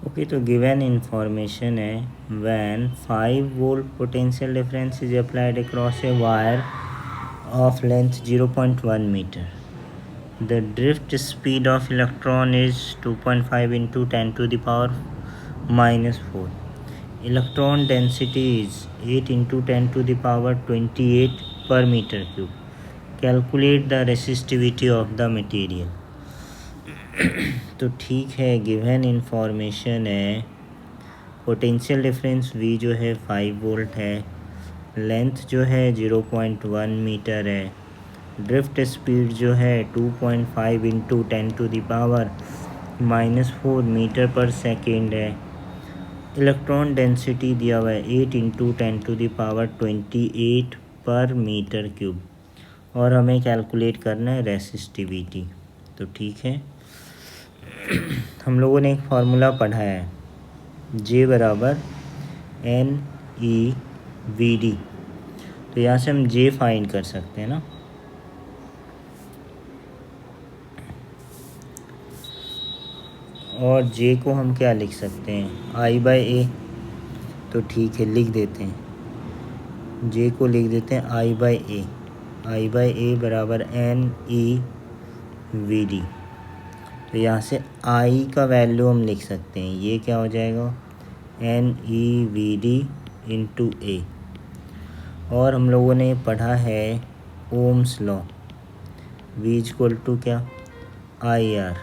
Okay, तो given information है when 5 volt potential difference is applied across a wire of length 0.1 metre. The drift speed of electron is 2.5 into 10 to the power minus 4. Electron density is 8 into 10 to the power 28 per meter cube. Calculate the resistivity of the material. तो ठीक है, given information है potential difference V जो है 5 volt है, length जो है 0.1 metre है, ड्रिफ्ट स्पीड जो है 2.5 into 10 to the power -4 metre per second है, इलेक्ट्रॉन डेंसिटी दिया हुआ है 8 इंटू 10 टू द पावर 28 पर मीटर क्यूब, और हमें कैलकुलेट करना है रेसिस्टिविटी. तो ठीक है, हम लोगों ने एक फार्मूला पढ़ा है J बराबर NeVd. तो यहाँ से हम J फाइंड कर सकते हैं ना. और J को हम क्या लिख सकते हैं, I/A. तो ठीक है, लिख देते हैं, J को लिख देते हैं I/A. I/A बराबर NeVd. तो यहाँ से I का वैल्यू हम लिख सकते हैं, ये क्या हो जाएगा NeVd इंटू A. और हम लोगों ने पढ़ा है Ohm's law, V equal to क्या IR.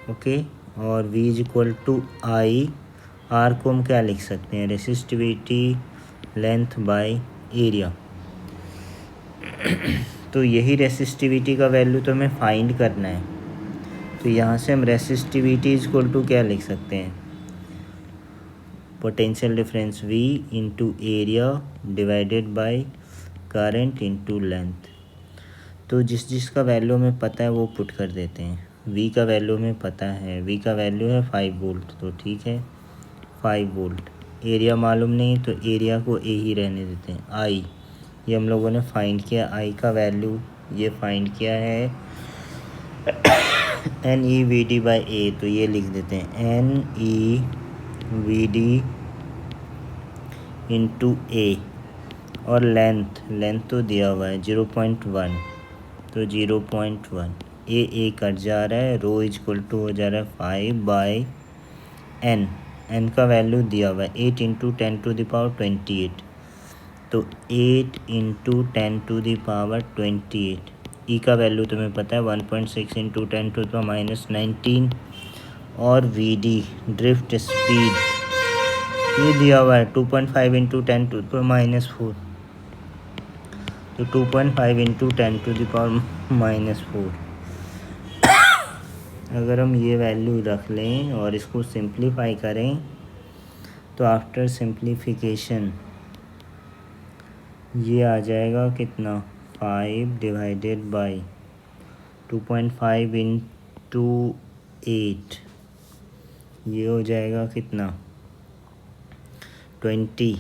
ओके, और V equal to I, R को हम क्या लिख सकते हैं, रेसिस्टिविटी लेंथ बाय एरिया. तो यही रेसिस्टिविटी का वैल्यू तो हमें फाइंड करना है. तो यहाँ से हम रेसिस्टिविटी इक्वल टू क्या लिख सकते हैं, potential difference V into area divided by current into length. तो जिसका वैल्यू हमें पता है वो पुट कर देते हैं. V का वैल्यू हमें पता है, V का वैल्यू है 5 वोल्ट. तो ठीक है, 5 वोल्ट. एरिया मालूम नहीं तो एरिया को A ही रहने देते हैं. I ये हम लोगों ने फाइंड किया, I का वैल्यू ये फाइंड किया है NeVd बाई A. तो ये लिख देते हैं NeVd इंटू A. और लेंथ तो दिया हुआ है 0.1. तो 0.1 ए कट जा रहा है, रो इक्वल टू हो जा रहा है 5/n. n का वैल्यू दिया हुआ है 8 इंटू 10 टू द पावर 28. तो 8 इंटू 10 टू द पावर 28. ई का वैल्यू तुम्हें पता है 1.6 इंटू 10 टू द पावर -19. और Vd ड्रिफ्ट स्पीड ये दिया हुआ है 2.5 इंटू 10 टू द पावर -4. तो 2.5 इंटू 10 टू द पावर -4. अगर हम ये वैल्यू रख लें और इसको सिंप्लीफाई करें तो आफ्टर सिंप्लीफिकेशन ये आ जाएगा कितना, 5 डिवाइडेड बाई 2.5 इंटू 8. ये हो जाएगा कितना 20,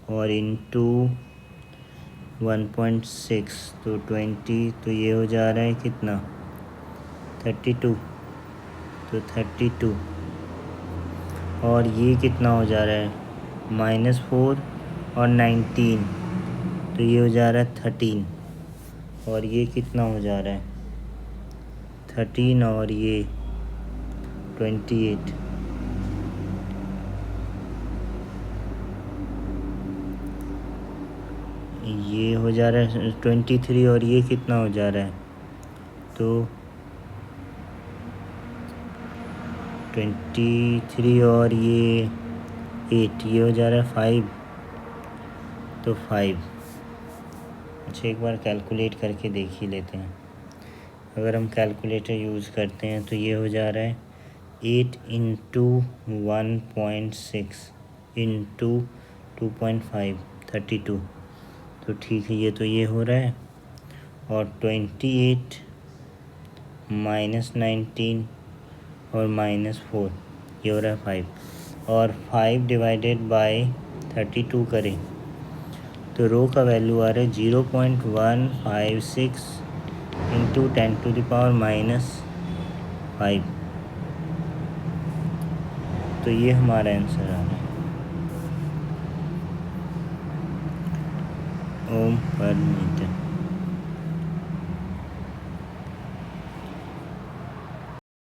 और इंटू 1.6 तो 20. तो ये हो जा रहा है कितना 32. तो 32, और ये कितना हो जा रहा है -4 और 19. तो ये हो जा रहा है 13, और ये कितना हो जा रहा है 13, और ये 28. ये हो जा रहा है 23, और ये कितना हो जा रहा है, तो 23 और ये 8, ये हो जा रहा है 5. तो 5. अच्छा, एक बार कैलकुलेट करके देख ही लेते हैं. अगर हम कैलकुलेटर यूज़ करते हैं तो ये हो जा रहा है 8 इंटू 1.6 इंटू 2.5 32. तो ठीक है, ये तो ये हो रहा है, और 28 -19 और -4 ये हो रहा है 5. और 5 डिवाइडेड बाय 32 करें तो रो का वैल्यू आ रहा है 0.156 इंटू 10 टू द पावर -5. तो ये हमारा आंसर आ रहा है ओम पर मीटर।